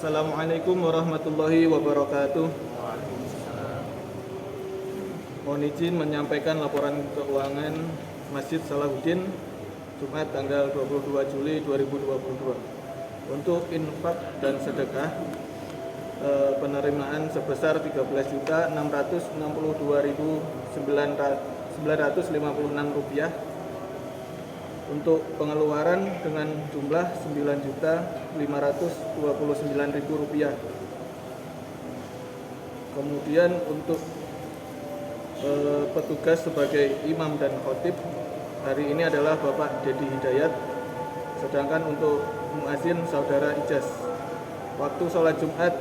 Assalamualaikum warahmatullahi wabarakatuh. Mohon izin menyampaikan laporan keuangan Masjid Salahuddin Jumat tanggal 22 Juli 2022. Untuk infak dan sedekah penerimaan sebesar 13.662.956 rupiah. Untuk pengeluaran dengan jumlah 9.529.000 rupiah. Kemudian untuk petugas sebagai imam dan khotib hari ini adalah Bapak Dedi Hidayat. Sedangkan untuk muazin saudara Ijaz. Waktu sholat Jumat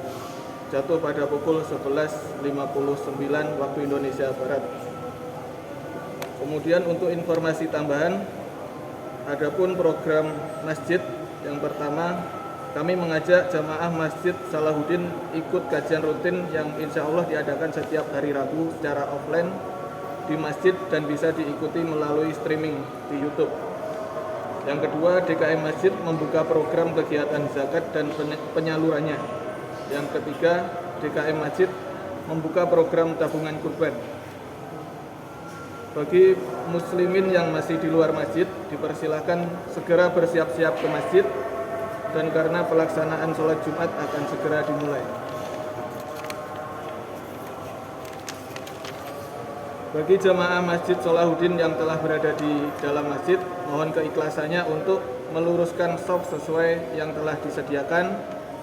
jatuh pada pukul 11.59 waktu Indonesia Barat. Kemudian untuk informasi tambahan, adapun program masjid yang pertama, kami mengajak jamaah Masjid Salahuddin ikut kajian rutin yang insya Allah diadakan setiap hari Rabu secara offline di masjid dan bisa diikuti melalui streaming di YouTube. Yang kedua, DKM Masjid membuka program kegiatan zakat dan penyalurannya. Yang ketiga, DKM Masjid membuka program tabungan kurban. Bagi muslimin yang masih di luar masjid, dipersilakan segera bersiap-siap ke masjid, dan karena pelaksanaan sholat Jumat akan segera dimulai. Bagi jamaah Masjid Salahuddin yang telah berada di dalam masjid, mohon keikhlasannya untuk meluruskan shaf sesuai yang telah disediakan.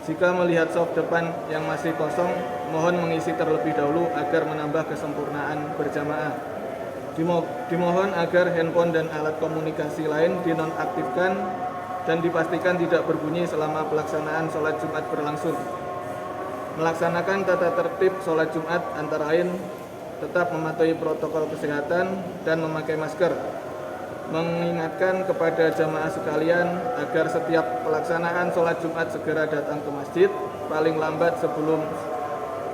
Jika melihat shaf depan yang masih kosong, mohon mengisi terlebih dahulu agar menambah kesempurnaan berjamaah. Dimohon agar handphone dan alat komunikasi lain dinonaktifkan dan dipastikan tidak berbunyi selama pelaksanaan sholat Jumat berlangsung. Melaksanakan tata tertib sholat Jumat antara lain tetap mematuhi protokol kesehatan dan memakai masker. Mengingatkan kepada jamaah sekalian agar setiap pelaksanaan sholat Jumat segera datang ke masjid paling lambat sebelum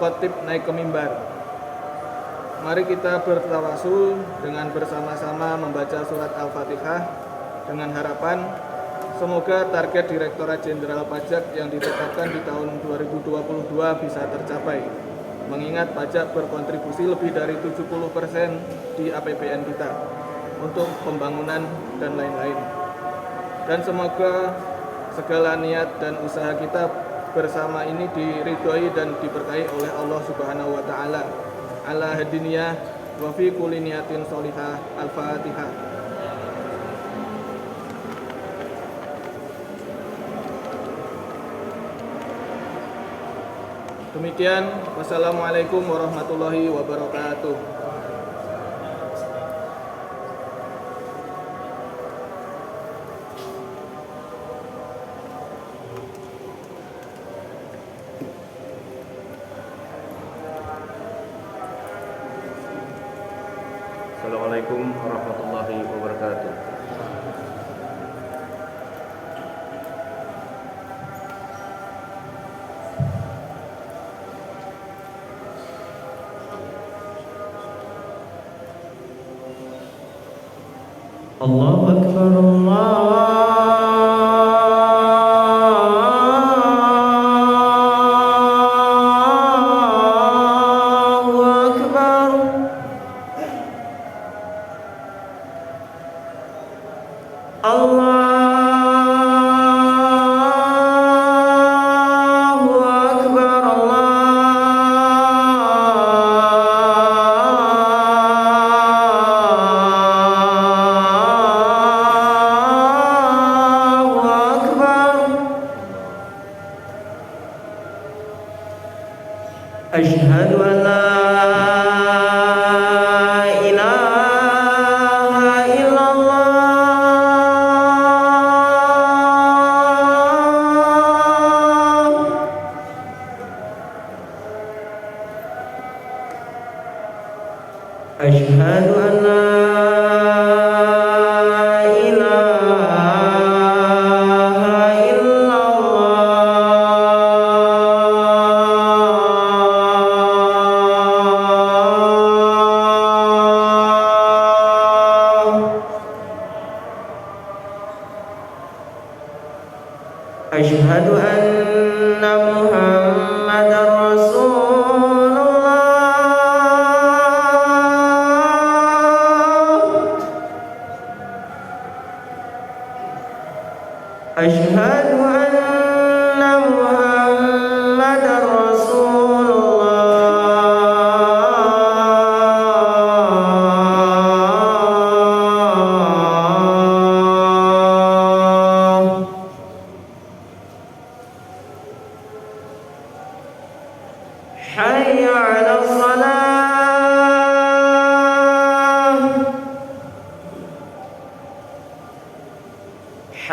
khotib naik ke mimbar. Mari kita bertawasul dengan bersama-sama membaca surat Al-Fatihah dengan harapan semoga target Direktorat Jenderal Pajak yang ditetapkan di tahun 2022 bisa tercapai. Mengingat pajak berkontribusi lebih dari 70% di APBN kita untuk pembangunan dan lain-lain. Dan semoga segala niat dan usaha kita bersama ini diridhoi dan diberkahi oleh Allah Subhanahu wa taala. Ala hadiniyah wa fi kulli niyatin sholihah. Al-Fatihah. Demikian, wassalamualaikum warahmatullahi wabarakatuh. Assalamualaikum warahmatullahi wabarakatuh. Allahu Akbar, Asyhadu an la ilaha illallah. Asyhadu an la Asyhadu anna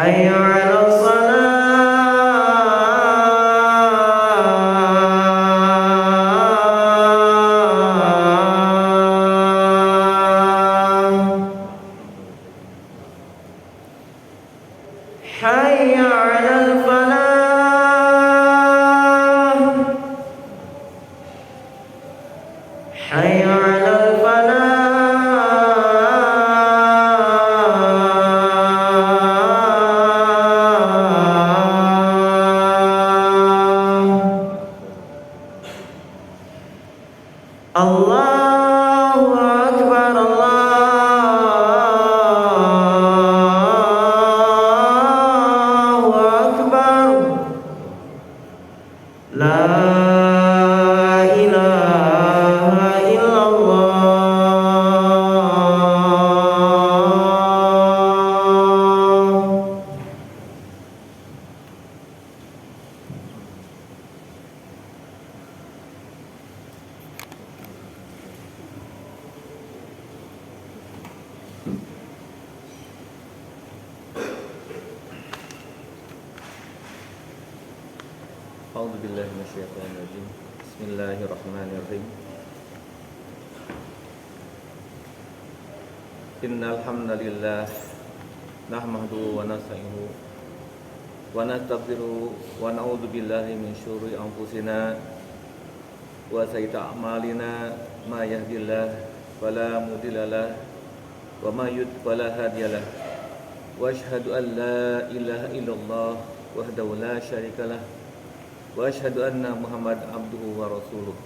حي على الصلاة حي على الفلاح حي على الفلاح الله أكبر الله أكبر لا إله إلا الله A'udzubillahi minasyaitonirrajim. Bismillahirrahmanirrahim. Innal hamdalillah nahmaduhu wa nasta'inuhu wa nastaghfiruhu wa na'udzu billahi min syururi anfusina wa sayyiati a'malina ma yahdihillahu fala mudhillalah wa ma yudlil fala hadiyalah. Wa asyhadu an la ilaha illallah wahdahu la syarikalah wa asyhadu anna Muhammad abduhu wa rasuluh.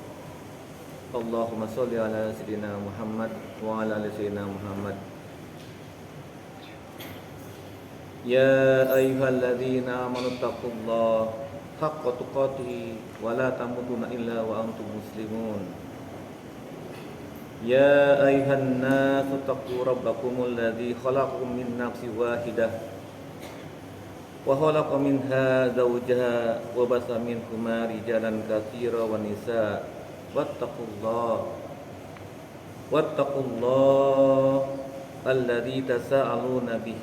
Allahumma sholli ala sayyidina Muhammad wa ala ali sayyidina Muhammad. Ya ayyuhalladzina amanu taqullaha haqqa tuqatih wa la tamutunna illa wa antum muslimun. Ya ayyuhan nasu taqu rabbakumul ladzi khalaqakum min nafsin wahidah wa khalaqa minha zawjaha wa basa minhuma rijalan katsiran wa nisaa wattaqullaha alladzi tasaaluna bihi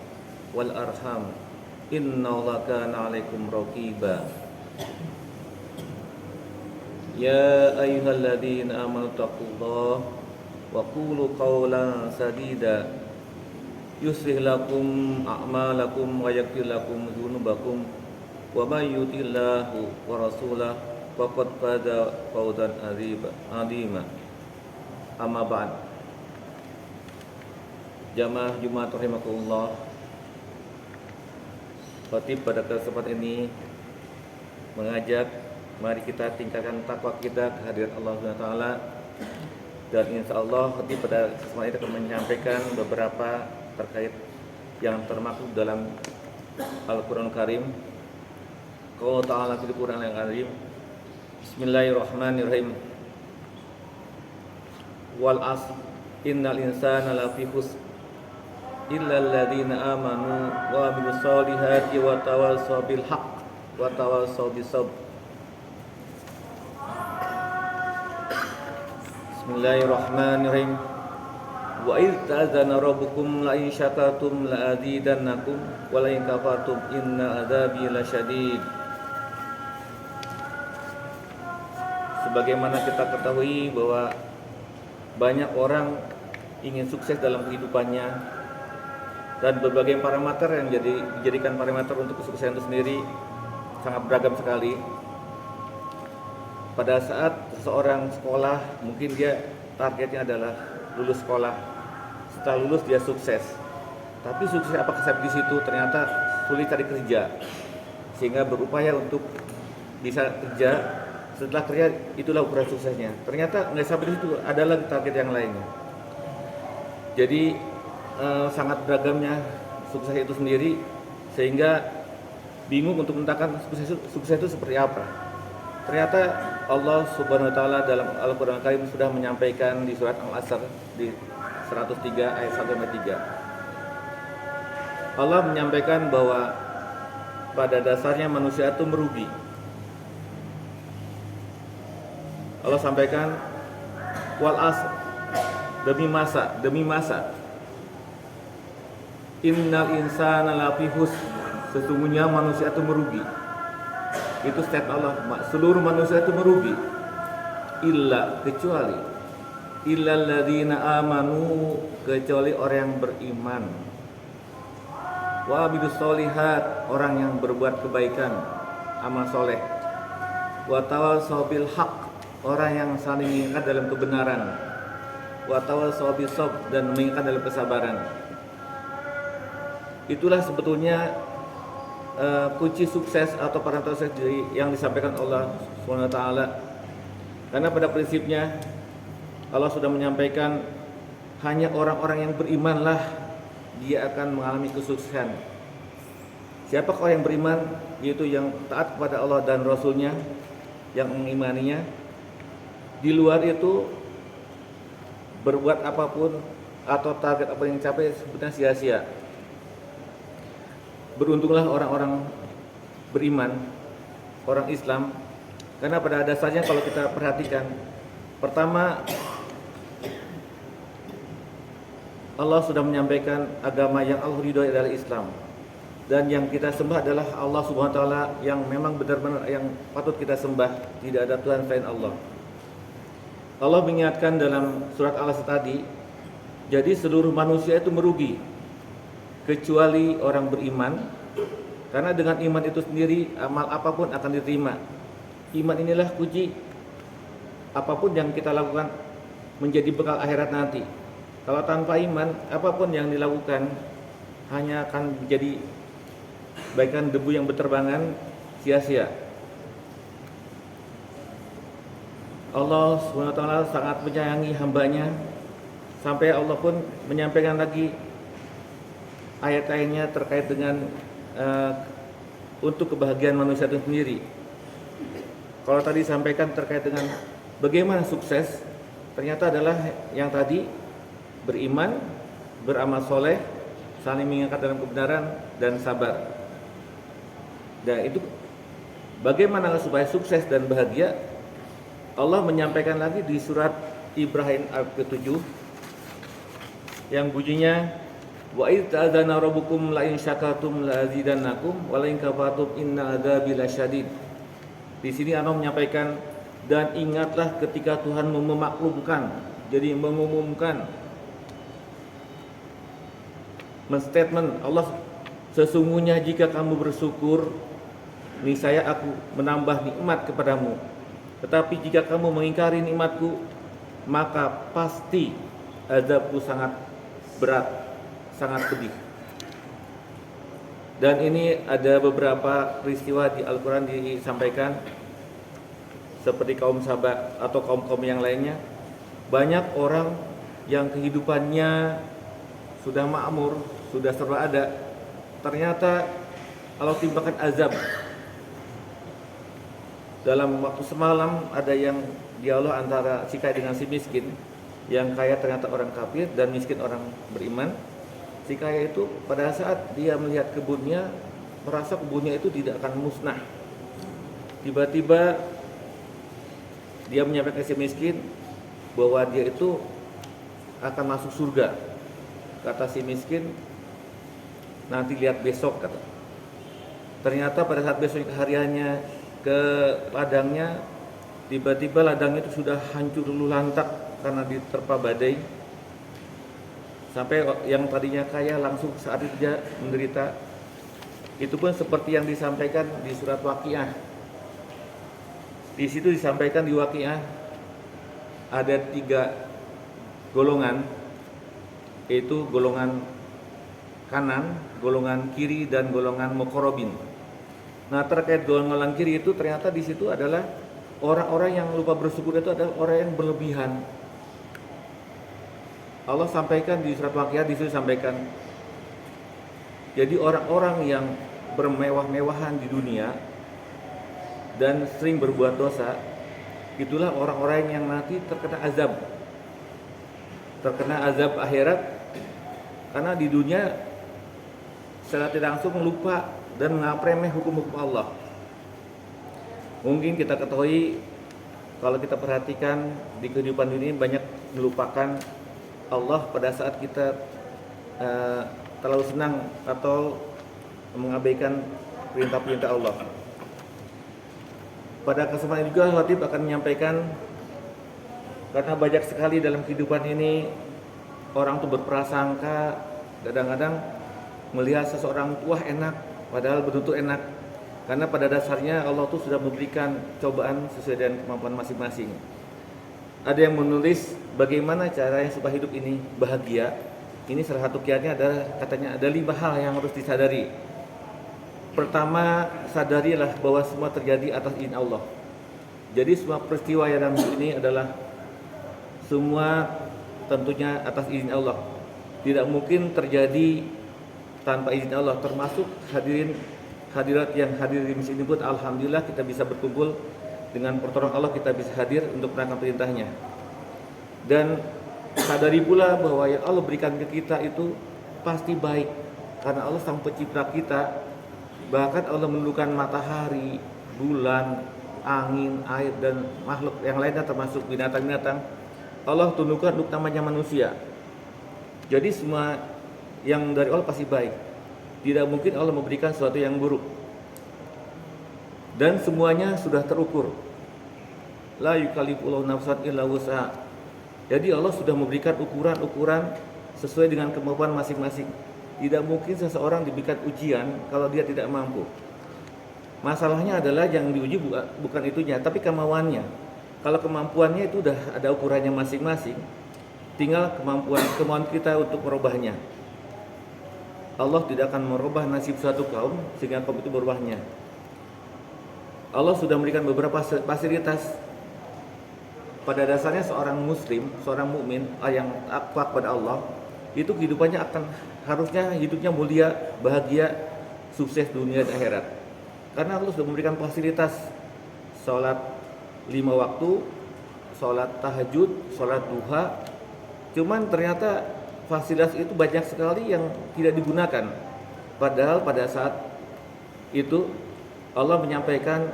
wal arham innallaha kana 'alaikum raqiba. Ya ayyuhalladzina amanu taqullaha wa qulu qawlan sadida yuslih lakum a'malakum wa yaghfir lakum dzunubakum wa may yuti'illahu wa rasulahu faqad faza fawzan 'azima. Amma ba'd. Jamaah Jumat rahimakumullah. Khatib pada kesempatan ini mengajak mari kita tingkatkan takwa kita kehadirat Allah Subhanahu wa taala, dan insyaallah khatib pada kesempatan ini akan menyampaikan beberapa terkait yang termaktub dalam Al-Quran Karim. Qala ta'ala fil Quran Al-Karim, Bismillahirrahmanirrahim. Wal 'asr innal insana lafi khusr illa alladzina amanu wa 'amilus solihati wa tawassaw bil haqq wa tawassaw bis sabr. Bismillahirrahmanirrahim. Wa idz ta'adzana rabbukum la in syakartum la azidannakum wa la in kafartum inna adzabi lasyadid. Sebagaimana kita ketahui bahwa banyak orang ingin sukses dalam kehidupannya, dan berbagai parameter yang dijadikan parameter untuk kesuksesan itu sendiri sangat beragam sekali. Pada saat seseorang sekolah, mungkin dia targetnya adalah lulus sekolah. Setelah lulus dia sukses. Tapi sukses apakah sampai di situ? Ternyata sulit cari kerja, sehingga berupaya untuk bisa kerja. Setelah kerja itulah ukuran suksesnya. Ternyata nggak sampai di situ, ada lagi target yang lainnya. Jadi sangat beragamnya sukses itu sendiri, sehingga bingung untuk menentukan sukses itu seperti apa. Ternyata Allah Subhanahu wa taala dalam Al-Qur'an Karim sudah menyampaikan di surat Al-Asr di 103 ayat 1-3. Allah menyampaikan bahwa pada dasarnya manusia itu merugi. Allah sampaikan wal asr, demi masa innal insana lafi khusr, sesungguhnya manusia itu merugi. Itu statement Allah, seluruh manusia itu merugi. Kecuali illal ladzina amanu, kecuali orang yang beriman. Wa abidus solihat, orang yang berbuat kebaikan, amal soleh. Wa tawassaw bil haq, orang yang saling mengingat dalam kebenaran. Wa tawassaw bis sabr, dan mengingat dalam kesabaran. Itulah sebetulnya kunci sukses atau parantos yang disampaikan Allah SWT. Karena pada prinsipnya Allah sudah menyampaikan hanya orang-orang yang berimanlah dia akan mengalami kesuksesan. Siapakah orang yang beriman? Yaitu yang taat kepada Allah dan Rasulnya, yang mengimaninya. Di luar itu berbuat apapun atau target apa yang dicapai sebetulnya sia-sia. Beruntunglah orang-orang beriman, orang Islam, karena pada dasarnya kalau kita perhatikan, pertama Allah sudah menyampaikan agama yang Allah ridhoi adalah Islam, dan yang kita sembah adalah Allah Subhanahu wa taala yang memang benar-benar yang patut kita sembah, tidak ada Tuhan selain Allah. Allah mengingatkan dalam surat Al-Asr tadi, jadi seluruh manusia itu merugi kecuali orang beriman, karena dengan iman itu sendiri amal apapun akan diterima. Iman inilah kunci apapun yang kita lakukan menjadi bekal akhirat nanti. Kalau tanpa iman, apapun yang dilakukan hanya akan menjadi bagaikan debu yang berterbangan, sia-sia. Allah SWT sangat menyayangi hambanya, sampai Allah pun menyampaikan lagi ayat-ayatnya terkait dengan untuk kebahagiaan manusia itu sendiri. Kalau tadi sampaikan terkait dengan bagaimana sukses, ternyata adalah yang tadi beriman, beramal soleh, saling mengingat dalam kebenaran, dan sabar. Dan itu bagaimana supaya sukses dan bahagia, Allah menyampaikan lagi di surat Ibrahim ayat ke-7 yang bunyinya, wa idz ta'adzana rabbukum la in syakartum la azidannakum wa la in kafartum inna adzabi lasyadid. Di sini Allah menyampaikan, dan ingatlah ketika Tuhan memaklumkan, jadi mengumumkan, menstatement Allah, sesungguhnya jika kamu bersyukur, niscaya aku menambah nikmat kepadamu. Tetapi jika kamu mengingkari nikmatku, maka pasti azabku sangat berat, sangat pedih. Dan ini ada beberapa peristiwa di Al-Quran disampaikan, seperti kaum Sabah atau kaum-kaum yang lainnya. Banyak orang yang kehidupannya sudah makmur, sudah serba ada, ternyata Allah timpakan azab. Dalam waktu semalam ada yang dialog antara si kaya dengan si miskin. Yang kaya ternyata orang kafir dan miskin orang beriman. Si kaya itu pada saat dia melihat kebunnya, merasa kebunnya itu tidak akan musnah. Tiba-tiba dia menyampaikan ke si miskin bahwa dia itu akan masuk surga. Kata si miskin, nanti lihat besok, kata. Ternyata pada saat besok hariannya ke ladangnya, tiba-tiba ladangnya itu sudah hancur luluh lantak karena diterpa badai. Sampai yang tadinya kaya langsung saat itu dia menderita. Itu pun seperti yang disampaikan di surat Waqiah. Di situ disampaikan di Waqiah ada 3 golongan, yaitu golongan kanan, golongan kiri, dan golongan muqarrabin. Nah, terkait golongan kiri itu ternyata di situ adalah orang-orang yang lupa bersyukur, itu adalah orang yang berlebihan. Allah sampaikan di surat Waqiah, di situ sampaikan. Jadi orang-orang yang bermewah-mewahan di dunia dan sering berbuat dosa, itulah orang-orang yang nanti terkena azab. Terkena azab akhirat karena di dunia secara tidak langsung lupa dan menganggap remeh hukum-hukum Allah. Mungkin kita ketahui, kalau kita perhatikan di kehidupan ini banyak melupakan Allah pada saat kita terlalu senang atau mengabaikan perintah-perintah Allah. Pada kesempatan juga khatib akan menyampaikan, karena banyak sekali dalam kehidupan ini orang tuh berprasangka, kadang-kadang melihat seseorang tua enak, padahal betul-betul enak. Karena pada dasarnya Allah tuh sudah memberikan cobaan sesuai dengan kemampuan masing-masing. Ada yang menulis bagaimana caranya supaya hidup ini bahagia. Ini salah satu kiatnya adalah katanya ada 5 hal yang harus disadari. Pertama, sadarilah bahwa semua terjadi atas izin Allah. Jadi semua peristiwa yang dalam hidup ini adalah semua tentunya atas izin Allah. Tidak mungkin terjadi tanpa izin Allah, termasuk hadirat yang hadir di masjid ini pun alhamdulillah kita bisa berkumpul dengan pertolongan Allah, kita bisa hadir untuk melakukan perintahnya. Dan sadari pula bahwa yang Allah berikan ke kita itu pasti baik, karena Allah sang pencipta kita. Bahkan Allah menentukan matahari, bulan, angin, air, dan makhluk yang lainnya termasuk binatang-binatang, Allah tundukkan untuk namanya manusia. Jadi semua yang dari Allah pasti baik. Tidak mungkin Allah memberikan sesuatu yang buruk. Dan semuanya sudah terukur. La yukallifullahu nafsan illa wus'aha. Jadi Allah sudah memberikan ukuran-ukuran sesuai dengan kemampuan masing-masing. Tidak mungkin seseorang diberikan ujian kalau dia tidak mampu. Masalahnya adalah yang diuji bukan itunya, tapi kemauannya. Kalau kemampuannya itu sudah ada ukurannya masing-masing, tinggal kemauan kita untuk merubahnya. Allah tidak akan merubah nasib suatu kaum sehingga kaum itu berubahnya. Allah sudah memberikan beberapa fasilitas. Pada dasarnya seorang muslim, seorang mukmin yang takwa kepada Allah, itu kehidupannya harusnya hidupnya mulia, bahagia, sukses dunia dan akhirat. Karena Allah sudah memberikan fasilitas sholat 5 waktu, sholat tahajud, sholat duha. Cuman ternyata fasilitas itu banyak sekali yang tidak digunakan. Padahal pada saat itu Allah menyampaikan,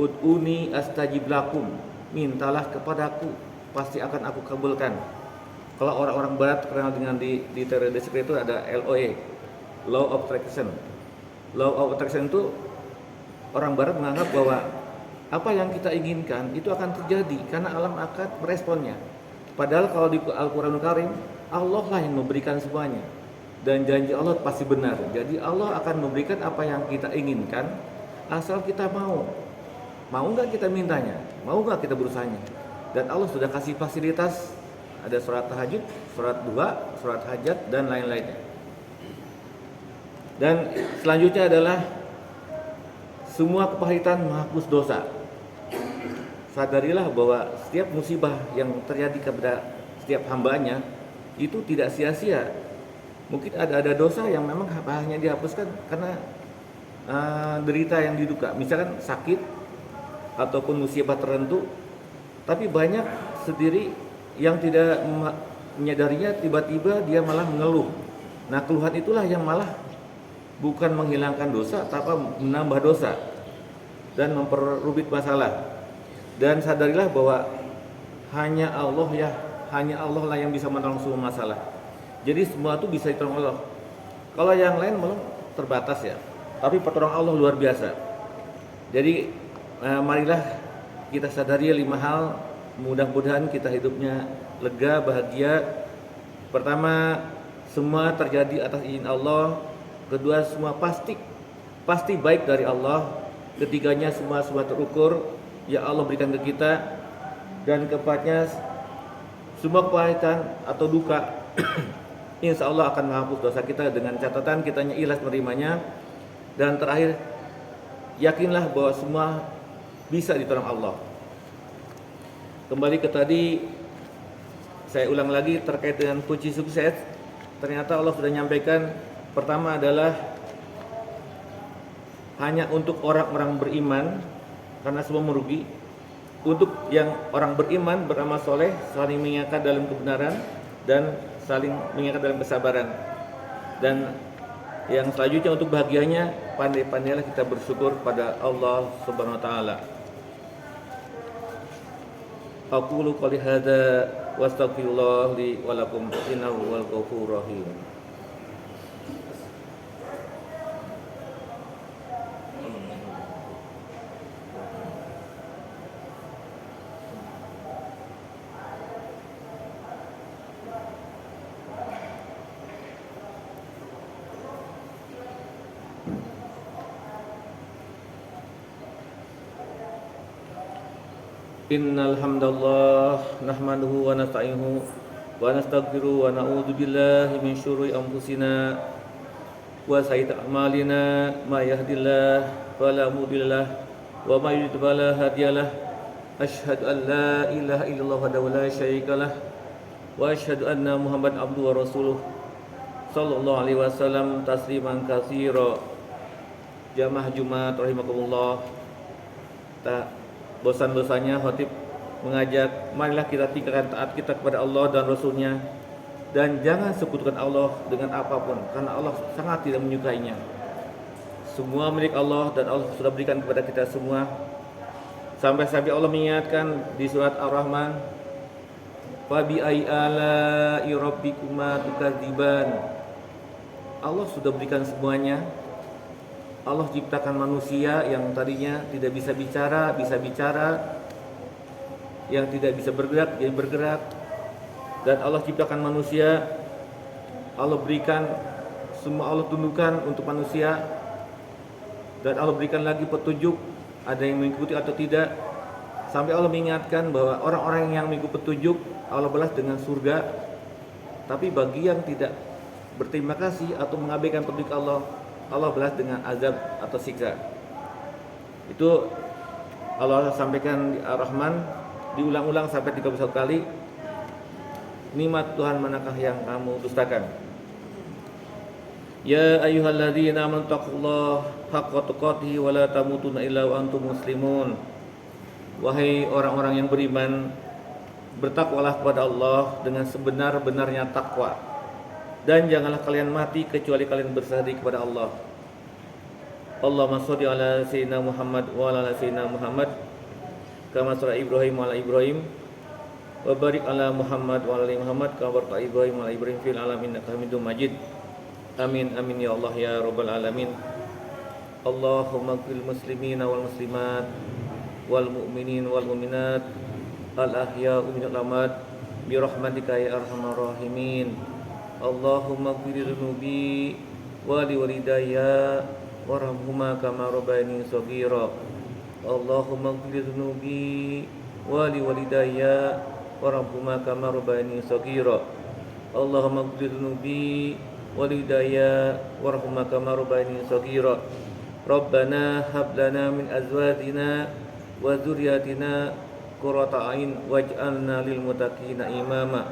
ud'uni astajib lakum, mintalah kepadaku, pasti akan aku kabulkan. Kalau orang-orang barat terkenal dengan di teori disiplin itu ada LOA, Law of Attraction. Law of Attraction itu orang barat menganggap bahwa apa yang kita inginkan itu akan terjadi karena alam akan meresponnya. Padahal kalau di Al-Quranul Karim, Allah lah yang memberikan semuanya. Dan janji Allah pasti benar. Jadi Allah akan memberikan apa yang kita inginkan asal kita mau. Mau nggak kita mintanya? Mau nggak kita berusahanya? Dan Allah sudah kasih fasilitas. Ada sholat tahajud, sholat duha, sholat hajat, dan lain-lainnya. Dan selanjutnya adalah semua kepahitan menghapus dosa. Sadarilah bahwa setiap musibah yang terjadi kepada setiap hambanya itu tidak sia-sia. Mungkin ada dosa yang memang hanya dihapuskan karena derita yang diduga, misalkan sakit ataupun musibah tertentu. Tapi banyak sendiri yang tidak menyadarinya, tiba-tiba dia malah mengeluh. Nah, keluhan itulah yang malah bukan menghilangkan dosa, tapi menambah dosa dan memperrubit masalah. Dan sadarilah bahwa hanya Allah lah yang bisa menolong semua masalah. Jadi semua itu bisa ditolong Allah. Kalau yang lain memang terbatas ya, tapi pertolongan Allah luar biasa. Jadi marilah kita sadari 5 hal. Mudah-mudahan kita hidupnya lega, bahagia. Pertama, semua terjadi atas izin Allah. Kedua, semua pasti baik dari Allah. Ketiganya, semua terukur ya Allah berikan ke kita. Dan keempatnya, semua kepahitan atau duka insya Allah akan menghapus dosa kita dengan catatan kitanya ikhlas menerimanya. Dan terakhir, yakinlah bahwa semua bisa ditolong Allah. Kembali ke tadi, saya ulang lagi terkait dengan kunci sukses. Ternyata Allah sudah menyampaikan, pertama adalah hanya untuk orang-orang beriman, karena semua merugi. Untuk yang orang beriman, beramal soleh, saling mengingatkan dalam kebenaran dan saling mengingatkan dalam kesabaran. Dan yang selanjutnya untuk bahagianya, pandai-pandailah kita bersyukur pada Allah Subhanahu wa taala. Aqulu qouli hadza wa astaghfirullah li wa lakum innahu wal ghafurur rahim. Innal hamdalillah nahmaduhu wa nasta'inuhu wa nastaghfiruhu wa na'udzu billahi min syururi anfusina wa sayyiati a'malina may yahdihillahu fala mudhillalah wa may yudhlil fala hadiyalah. Asyhadu an la ilaha illallah wahdahu la syarikalah wa asyhadu anna Muhammadan abduhu wa rasuluh sallallahu alaihi wasallam tasliman katsira. Jamaah Jumat rahimakumullah. Tak bosan-bosannya khatib mengajak, marilah kita tingkatkan taat kita kepada Allah dan Rasulnya, dan jangan sekutukan Allah dengan apapun, karena Allah sangat tidak menyukainya. Semua milik Allah dan Allah sudah berikan kepada kita semua. Sampai-sampai Allah mengingatkan di surat Ar-Rahman, Fabi ayyi ala'i rabbikuma tukadziban. Allah sudah berikan semuanya. Allah ciptakan manusia yang tadinya tidak bisa bicara, bisa bicara, yang tidak bisa bergerak, jadi bergerak. Dan Allah ciptakan manusia, Allah berikan semua, Allah tundukkan untuk manusia. Dan Allah berikan lagi petunjuk, ada yang mengikuti atau tidak. Sampai Allah mengingatkan bahwa orang-orang yang mengikuti petunjuk Allah balas dengan surga. Tapi bagi yang tidak berterima kasih atau mengabaikan petunjuk Allah, Allah balas dengan azab atau siksa. Itu Allah sampaikan di Ar-Rahman, diulang-ulang sampai 31 kali. Nikmat Tuhan manakah yang kamu dustakan? Ya ayyuhalladzina amanu taqullaha haqqa tuqatih wa la tamutunna illa wa antum muslimun. Wahai orang-orang yang beriman, bertakwalah kepada Allah dengan sebenar-benarnya takwa, dan janganlah kalian mati kecuali kalian bersandar kepada Allah. Allahumma sholli ala sayyidina Muhammad wa ala sayyidina Muhammad kama shalla Ibrahim wa ala Ibrahim wa barik ala Muhammad wa ala Muhammad kama barakta Ibrahim wa ala Ibrahim fil alamin innaka Hamidum Majid. Amin amin ya Allah ya rabbal alamin. Allahumma ighfir muslimina wal muslimat wal mu'minin wal mu'minat al ahya'u minal amwat bi rahmatika ya arhamar rahimin. Allahumma ighfir dzunubi wa liwalidayya warhamhuma kama rabbayani shaghira. Allahumma ighfir dzunubi wa liwalidayya warhamhuma kama rabbayani shaghira. Allahumma ighfir dzunubi wa liwalidayya warhamhuma kama rabbayani shaghira. Rabbana hab lana min azwajina wa dzurriyyatina qurrata a'yun waj'alna lil muttaqina imama.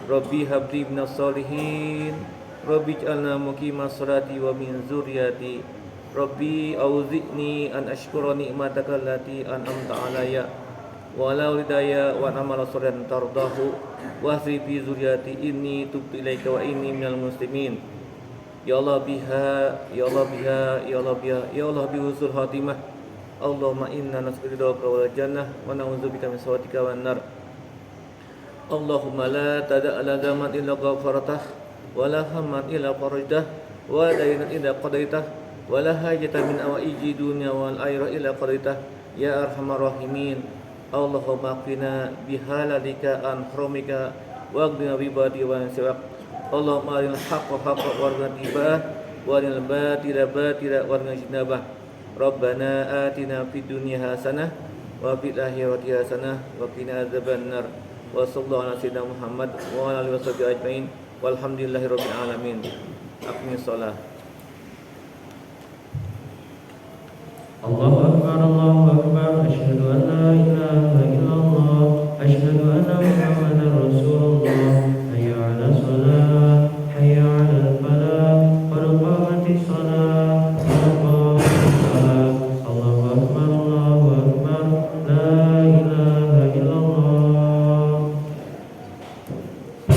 Rabbi habli minas solihin, Rabbi ij'alna muqimas sholati wa min dzurriyyati. Rabbi auzi'ni an ashkura ni'mataka allati an'amta alayya wa ala walidayya wa an amala sholihan tardahu wa asri fi dzurriyyati inni tubtu ilaika wa inni minal muslimin. Ya Allah biha, ya Allah biha, ya Allah biha, ya Allah bi husnul khatimah. Allahumma inna nas'aluka wal jannah wa na'udzubika min sakhatika wan nar. Allahumma la tada'a lana dhanban illa ghafartah wa la hamman illa farajtah wa la daynan illa qadaitah wa la hajatan min awaiji dunya wal akhirah illa qadaitah ya arhamar rahimin. Allahumma qina bihalalika an haramika wa qina bi ibadi wa siwak. Allahumma arinal haqqa haqqan warzuqna ittiba'ah wa arinal batila batila warzuqna ijtinabah. Rabbana atina fid dunya hasanah wa fil akhirati hasanah wa qina adzabannar. Wa sallallahu ala sayyidina Muhammad wa ala alihi washabihi ajmain walhamdulillahi rabbil alamin. Aqimis shalah. Allahu